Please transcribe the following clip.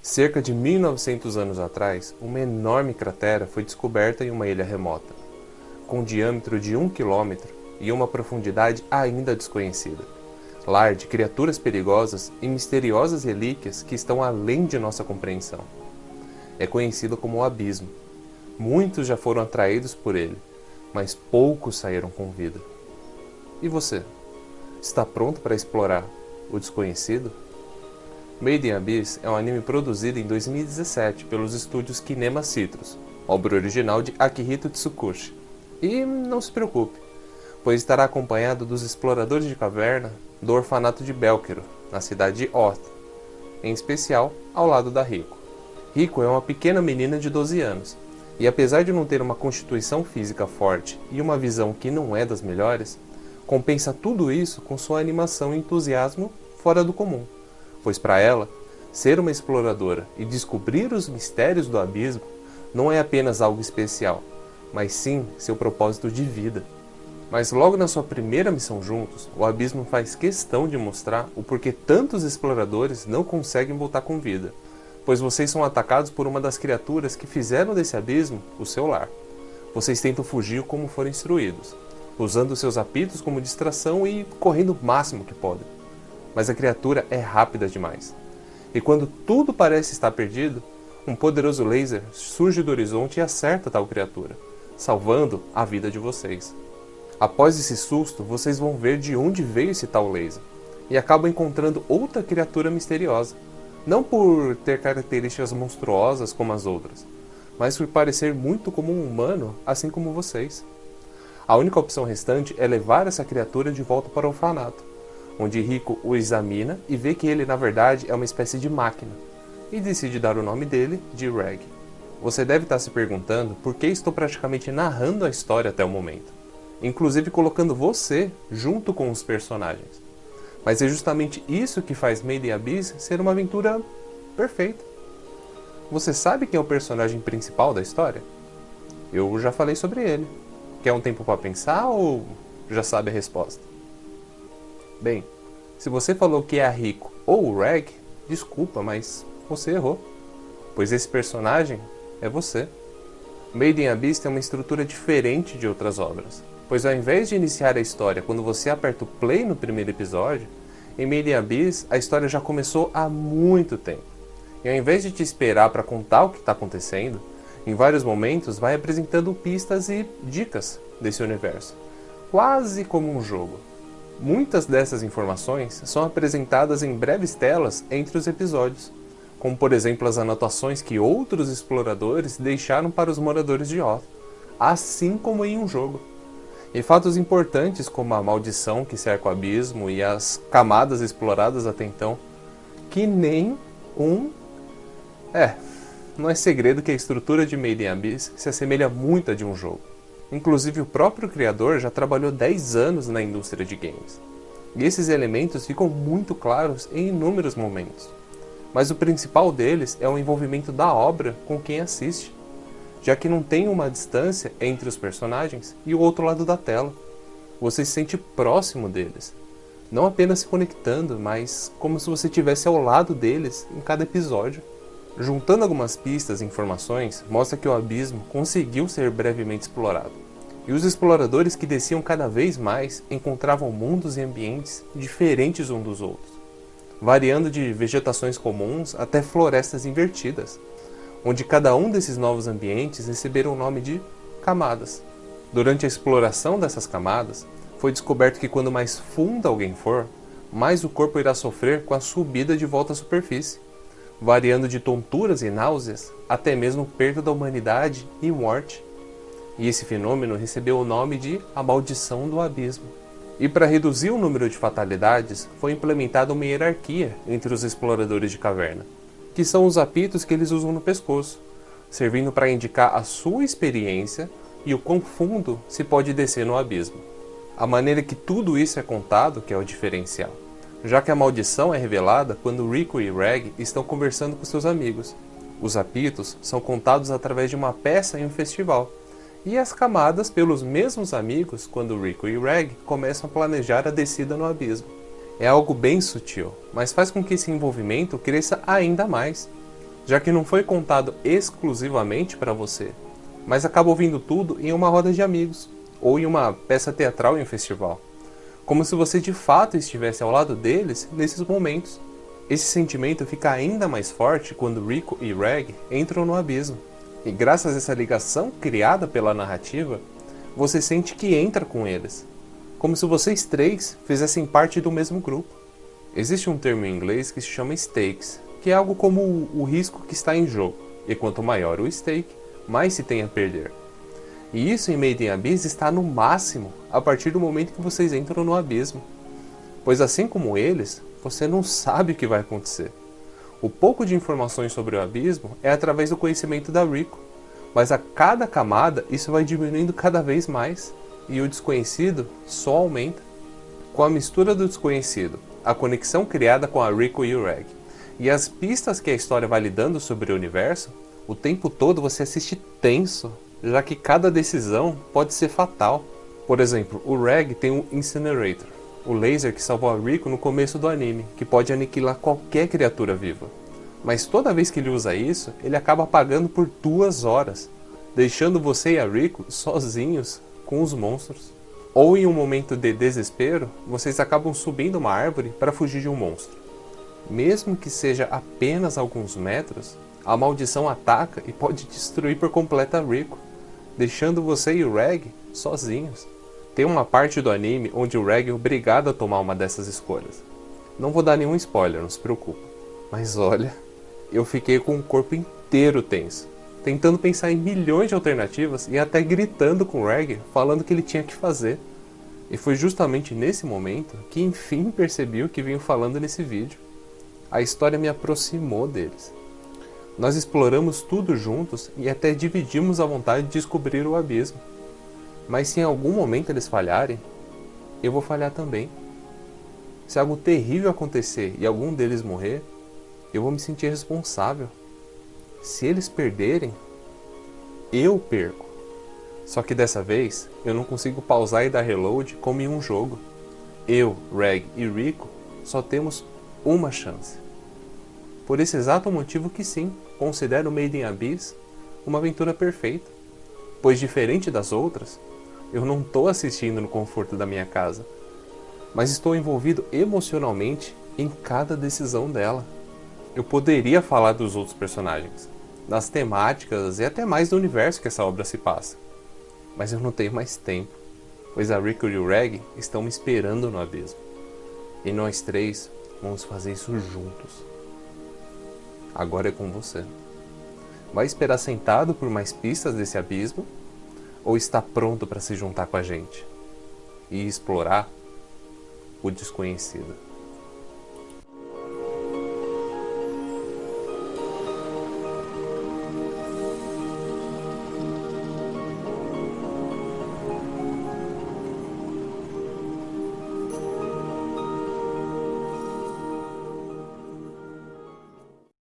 Cerca de 1900 anos atrás, uma enorme cratera foi descoberta em uma ilha remota, com um diâmetro de 1 quilômetro e uma profundidade ainda desconhecida. Lar de criaturas perigosas e misteriosas relíquias que estão além de nossa compreensão. É conhecido como o Abismo. Muitos já foram atraídos por ele, mas poucos saíram com vida. E você? Está pronto para explorar o desconhecido? Made in Abyss é um anime produzido em 2017 pelos estúdios Kinema Citrus, obra original de Akihito Tsukushi. E não se preocupe, pois estará acompanhado dos exploradores de caverna do orfanato de Belkero, na cidade de Oth, em especial ao lado da Riko. Riko é uma pequena menina de 12 anos, e apesar de não ter uma constituição física forte e uma visão que não é das melhores, compensa tudo isso com sua animação e entusiasmo fora do comum, pois para ela, ser uma exploradora e descobrir os mistérios do abismo não é apenas algo especial, mas sim seu propósito de vida. Mas logo na sua primeira missão juntos, o abismo faz questão de mostrar o porquê tantos exploradores não conseguem voltar com vida, pois vocês são atacados por uma das criaturas que fizeram desse abismo o seu lar. Vocês tentam fugir como foram instruídos, usando seus apitos como distração e correndo o máximo que podem. Mas a criatura é rápida demais. E quando tudo parece estar perdido, um poderoso laser surge do horizonte e acerta tal criatura, salvando a vida de vocês. Após esse susto, vocês vão ver de onde veio esse tal laser, e acabam encontrando outra criatura misteriosa, não por ter características monstruosas como as outras, mas por parecer muito como um humano, assim como vocês. A única opção restante é levar essa criatura de volta para o orfanato, onde Riko o examina e vê que ele na verdade é uma espécie de máquina, e decide dar o nome dele de Reg. Você deve estar se perguntando por que estou praticamente narrando a história até o momento, inclusive colocando você junto com os personagens. Mas é justamente isso que faz Made in Abyss ser uma aventura perfeita. Você sabe quem é o personagem principal da história? Eu já falei sobre ele. Quer um tempo para pensar ou já sabe a resposta? Bem, se você falou que é a Riko ou o Reg, desculpa, mas você errou, pois esse personagem é você. Made in Abyss tem uma estrutura diferente de outras obras, pois ao invés de iniciar a história quando você aperta o play no primeiro episódio, em Made in Abyss a história já começou há muito tempo. E ao invés de te esperar para contar o que está acontecendo, em vários momentos vai apresentando pistas e dicas desse universo, quase como um jogo. Muitas dessas informações são apresentadas em breves telas entre os episódios, como por exemplo as anotações que outros exploradores deixaram para os moradores de Oth, assim como em um jogo. E fatos importantes como a maldição que cerca o abismo e as camadas exploradas até então, que nem um... não é segredo que a estrutura de Made in Abyss se assemelha muito à de um jogo. Inclusive o próprio criador já trabalhou 10 anos na indústria de games. E esses elementos ficam muito claros em inúmeros momentos. Mas o principal deles é o envolvimento da obra com quem assiste, já que não tem uma distância entre os personagens e o outro lado da tela. Você se sente próximo deles, não apenas se conectando, mas como se você estivesse ao lado deles em cada episódio. Juntando algumas pistas e informações, mostra que o abismo conseguiu ser brevemente explorado. E os exploradores que desciam cada vez mais encontravam mundos e ambientes diferentes uns dos outros, variando de vegetações comuns até florestas invertidas, onde cada um desses novos ambientes receberam o nome de camadas. Durante a exploração dessas camadas, foi descoberto que quando mais fundo alguém for, mais o corpo irá sofrer com a subida de volta à superfície, variando de tonturas e náuseas até mesmo perda da humanidade e morte. E esse fenômeno recebeu o nome de a maldição do abismo. E para reduzir o número de fatalidades, foi implementada uma hierarquia entre os exploradores de caverna, que são os apitos que eles usam no pescoço, servindo para indicar a sua experiência e o quão fundo se pode descer no abismo. A maneira que tudo isso é contado que é o diferencial, já que a maldição é revelada quando Riko e Reg estão conversando com seus amigos. Os apitos são contados através de uma peça em um festival, e as camadas pelos mesmos amigos quando Riko e Reg começam a planejar a descida no abismo. É algo bem sutil, mas faz com que esse envolvimento cresça ainda mais. já que não foi contado exclusivamente para você, mas acaba ouvindo tudo em uma roda de amigos, ou em uma peça teatral em um festival, como se você de fato estivesse ao lado deles nesses momentos. Esse sentimento fica ainda mais forte quando Rico e Reg entram no abismo, e graças a essa ligação criada pela narrativa, você sente que entra com eles, como se vocês três fizessem parte do mesmo grupo. Existe um termo em inglês que se chama stakes, que é algo como o risco que está em jogo, e quanto maior o stake, mais se tem a perder. E isso em Made in Abyss está no máximo a partir do momento que vocês entram no abismo, pois assim como eles, você não sabe o que vai acontecer. O pouco de informações sobre o abismo é através do conhecimento da Rico, mas a cada camada isso vai diminuindo cada vez mais, e o desconhecido só aumenta. Com a mistura do desconhecido, a conexão criada com a Rico e o Reg, e as pistas que a história vai lhe dando sobre o universo, o tempo todo você assiste tenso, já que cada decisão pode ser fatal. Por exemplo, o Reg tem um Incinerator, o laser que salvou a Rico no começo do anime, que pode aniquilar qualquer criatura viva. Mas toda vez que ele usa isso, ele acaba apagando por 2 horas, deixando você e a Rico sozinhos com os monstros. Ou em um momento de desespero, vocês acabam subindo uma árvore para fugir de um monstro. Mesmo que seja apenas alguns metros, a maldição ataca e pode destruir por completo a Rico, deixando você e o Reg sozinhos. Tem uma parte do anime onde o Reg é obrigado a tomar uma dessas escolhas. Não vou dar nenhum spoiler, não se preocupe. Mas olha, eu fiquei com o corpo inteiro tenso, tentando pensar em milhões de alternativas e até gritando com o Reg, falando o que ele tinha que fazer. E foi justamente nesse momento que enfim percebi o que venho falando nesse vídeo. A história me aproximou deles. Nós exploramos tudo juntos e até dividimos a vontade de descobrir o abismo. Mas se em algum momento eles falharem, eu vou falhar também. Se algo terrível acontecer e algum deles morrer, eu vou me sentir responsável. Se eles perderem, eu perco. Só que dessa vez, eu não consigo pausar e dar reload como em um jogo. Eu, Reg e Rico só temos uma chance. Por esse exato motivo que sim, considero Made in Abyss uma aventura perfeita. Pois diferente das outras, eu não estou assistindo no conforto da minha casa, mas estou envolvido emocionalmente em cada decisão dela. Eu poderia falar dos outros personagens, das temáticas e até mais do universo que essa obra se passa, mas eu não tenho mais tempo, pois a Rico e o Reg estão me esperando no abismo, e nós três vamos fazer isso juntos. Agora é com você. Vai esperar sentado por mais pistas desse abismo? Ou está pronto para se juntar com a gente e explorar o desconhecido?